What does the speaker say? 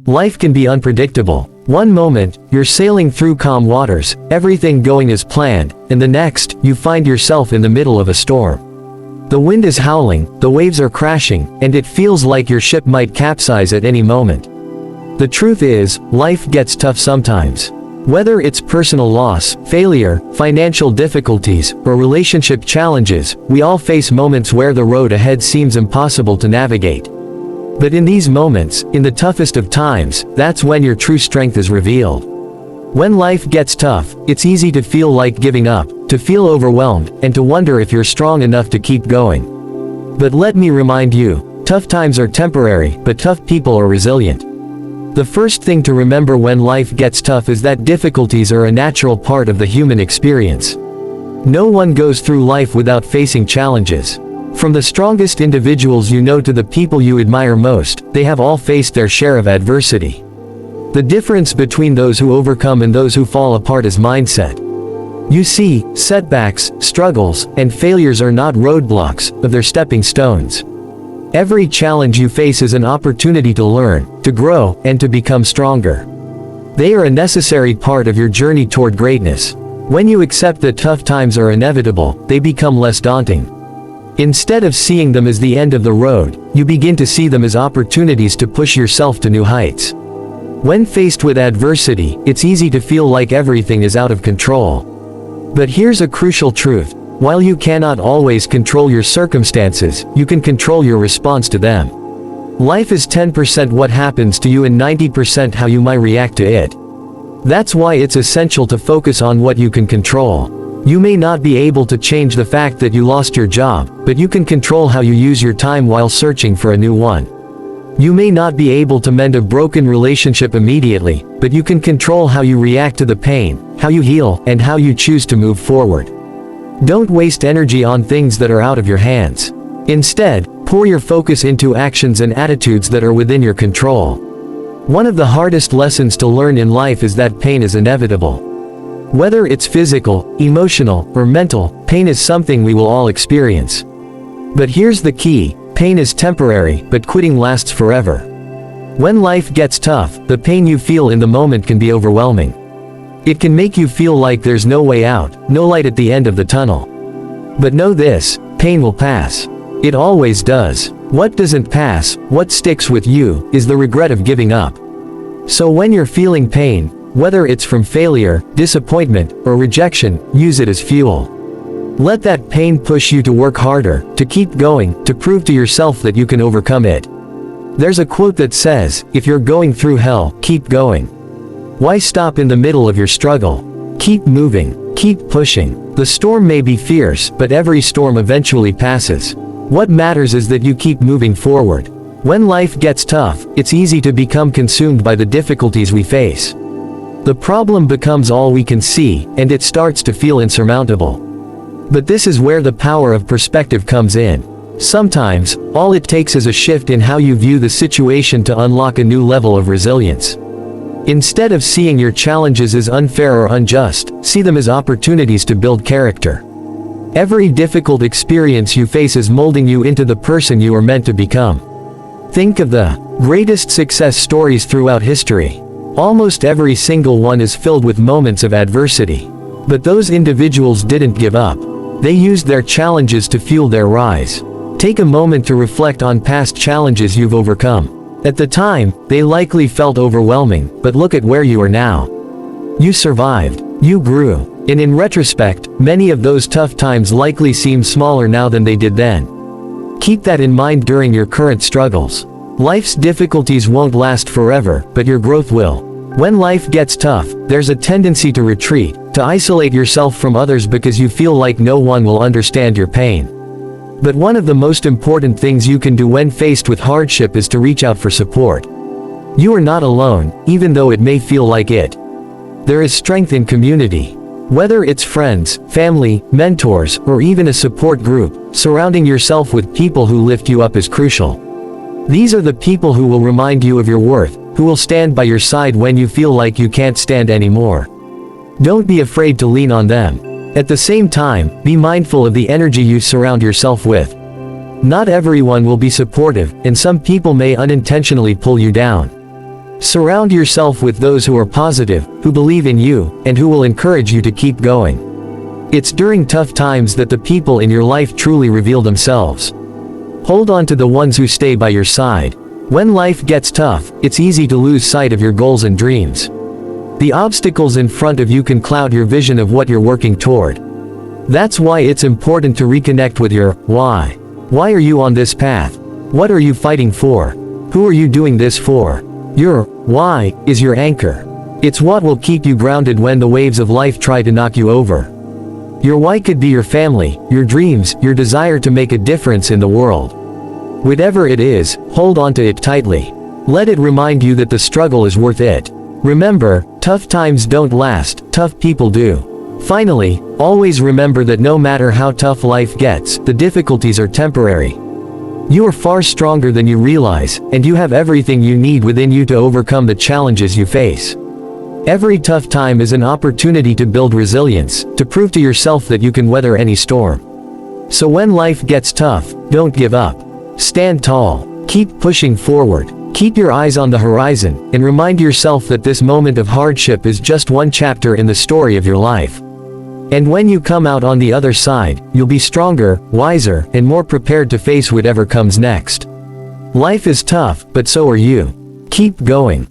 Life can be unpredictable. One moment, you're sailing through calm waters, everything going as planned, and the next, you find yourself in the middle of a storm. The wind is howling, the waves are crashing, and it feels like your ship might capsize at any moment. The truth is, life gets tough sometimes. Whether it's personal loss, failure, financial difficulties, or relationship challenges, we all face moments where the road ahead seems impossible to navigate. But in these moments, in the toughest of times, that's when your true strength is revealed. When life gets tough, it's easy to feel like giving up, to feel overwhelmed, and to wonder if you're strong enough to keep going. But let me remind you, tough times are temporary, but tough people are resilient. The first thing to remember when life gets tough is that difficulties are a natural part of the human experience. No one goes through life without facing challenges. From the strongest individuals you know to the people you admire most, they have all faced their share of adversity. The difference between those who overcome and those who fall apart is mindset. You see, setbacks, struggles, and failures are not roadblocks, but they're stepping stones. Every challenge you face is an opportunity to learn, to grow, and to become stronger. They are a necessary part of your journey toward greatness. When you accept that tough times are inevitable, they become less daunting. Instead of seeing them as the end of the road, you begin to see them as opportunities to push yourself to new heights. When faced with adversity, it's easy to feel like everything is out of control. But here's a crucial truth. While you cannot always control your circumstances, you can control your response to them. Life is 10% what happens to you and 90% how you might react to it. That's why it's essential to focus on what you can control. You may not be able to change the fact that you lost your job, but you can control how you use your time while searching for a new one. You may not be able to mend a broken relationship immediately, but you can control how you react to the pain, how you heal, and how you choose to move forward. Don't waste energy on things that are out of your hands. Instead, pour your focus into actions and attitudes that are within your control. One of the hardest lessons to learn in life is that pain is inevitable. Whether it's physical, emotional, or mental, pain is something we will all experience. But here's the key, pain is temporary, but quitting lasts forever. When life gets tough, the pain you feel in the moment can be overwhelming. It can make you feel like there's no way out, no light at the end of the tunnel. But know this, pain will pass. It always does. What doesn't pass, what sticks with you, is the regret of giving up. So when you're feeling pain, whether it's from failure, disappointment, or rejection, use it as fuel. Let that pain push you to work harder, to keep going, to prove to yourself that you can overcome it. There's a quote that says, if you're going through hell, keep going. Why stop in the middle of your struggle? Keep moving, keep pushing. The storm may be fierce, but every storm eventually passes. What matters is that you keep moving forward. When life gets tough, it's easy to become consumed by the difficulties we face. The problem becomes all we can see, and it starts to feel insurmountable. But this is where the power of perspective comes in. Sometimes, all it takes is a shift in how you view the situation to unlock a new level of resilience. Instead of seeing your challenges as unfair or unjust, see them as opportunities to build character. Every difficult experience you face is molding you into the person you are meant to become. Think of the greatest success stories throughout history. Almost every single one is filled with moments of adversity. But those individuals didn't give up. They used their challenges to fuel their rise. Take a moment to reflect on past challenges you've overcome. At the time, they likely felt overwhelming, but look at where you are now. You survived. You grew. And in retrospect, many of those tough times likely seem smaller now than they did then. Keep that in mind during your current struggles. Life's difficulties won't last forever, but your growth will. When life gets tough, there's a tendency to retreat, to isolate yourself from others because you feel like no one will understand your pain. But one of the most important things you can do when faced with hardship is to reach out for support. You are not alone, even though it may feel like it. There is strength in community. Whether it's friends, family, mentors, or even a support group, surrounding yourself with people who lift you up is crucial. These are the people who will remind you of your worth, who will stand by your side when you feel like you can't stand anymore. Don't be afraid to lean on them. At the same time, be mindful of the energy you surround yourself with. Not everyone will be supportive, and some people may unintentionally pull you down. Surround yourself with those who are positive, who believe in you, and who will encourage you to keep going. It's during tough times that the people in your life truly reveal themselves. Hold on to the ones who stay by your side. When life gets tough, it's easy to lose sight of your goals and dreams. The obstacles in front of you can cloud your vision of what you're working toward. That's why it's important to reconnect with your why. Why are you on this path? What are you fighting for? Who are you doing this for? Your why is your anchor. It's what will keep you grounded when the waves of life try to knock you over. Your why could be your family, your dreams, your desire to make a difference in the world. Whatever it is, hold on to it tightly. Let it remind you that the struggle is worth it. Remember, tough times don't last, tough people do. Finally, always remember that no matter how tough life gets, the difficulties are temporary. You are far stronger than you realize, and you have everything you need within you to overcome the challenges you face. Every tough time is an opportunity to build resilience, to prove to yourself that you can weather any storm. So when life gets tough, don't give up. Stand tall. Keep pushing forward. Keep your eyes on the horizon, and remind yourself that this moment of hardship is just one chapter in the story of your life. And when you come out on the other side, you'll be stronger, wiser, and more prepared to face whatever comes next. Life is tough, but so are you. Keep going.